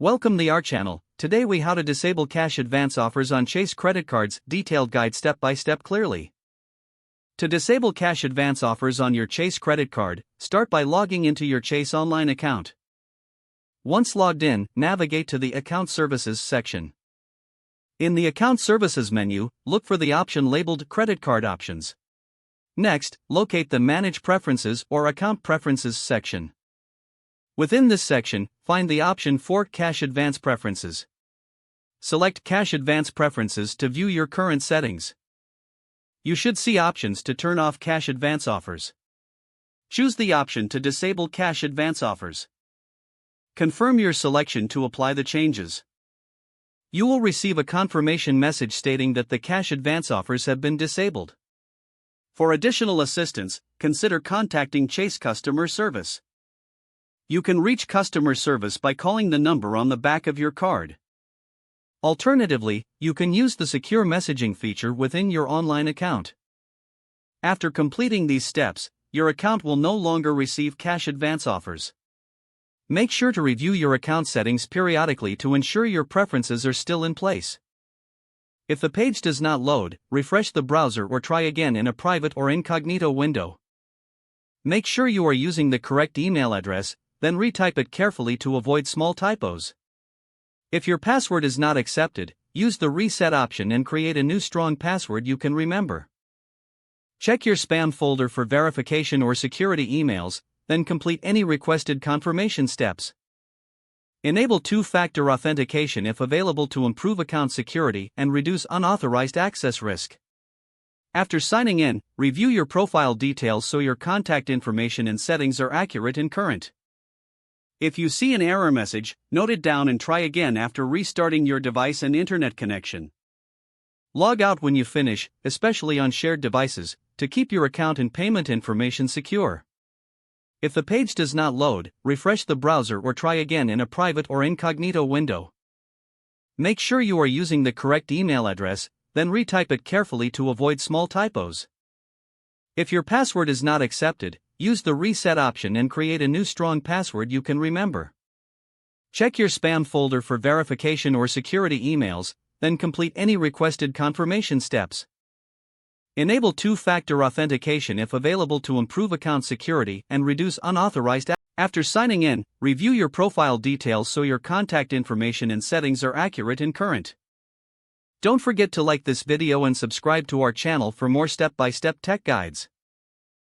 Welcome to our channel. Today we how to disable cash advance offers on Chase credit cards, detailed guide step by step clearly. To disable cash advance offers on your Chase credit card, start by logging into your Chase online account. Once logged in, navigate to the Account Services section. In the Account Services menu, look for the option labeled Credit Card Options. Next, locate the Manage Preferences or Account Preferences section. Within this section, find the option for Cash Advance Preferences. Select Cash Advance Preferences to view your current settings. You should see options to turn off cash advance offers. Choose the option to disable cash advance offers. Confirm your selection to apply the changes. You will receive a confirmation message stating that the cash advance offers have been disabled. For additional assistance, consider contacting Chase Customer Service. You can reach customer service by calling the number on the back of your card. Alternatively, you can use the secure messaging feature within your online account. After completing these steps, your account will no longer receive cash advance offers. Make sure to review your account settings periodically to ensure your preferences are still in place. If the page does not load, refresh the browser or try again in a private or incognito window. Make sure you are using the correct email address, then retype it carefully to avoid small typos. If your password is not accepted, use the reset option and create a new strong password you can remember. Check your spam folder for verification or security emails, then complete any requested confirmation steps. Enable two-factor authentication if available to improve account security and reduce unauthorized access risk. After signing in, review your profile details so your contact information and settings are accurate and current. If you see an error message, note it down and try again after restarting your device and internet connection. Log out when you finish, especially on shared devices, to keep your account and payment information secure. If the page does not load, refresh the browser or try again in a private or incognito window. Make sure you are using the correct email address, then retype it carefully to avoid small typos. If your password is not accepted, use the reset option and create a new strong password you can remember. Check your spam folder for verification or security emails, then complete any requested confirmation steps. Enable two-factor authentication if available to improve account security and reduce unauthorized access. After signing in, review your profile details so your contact information and settings are accurate and current. Don't forget to like this video and subscribe to our channel for more step-by-step tech guides.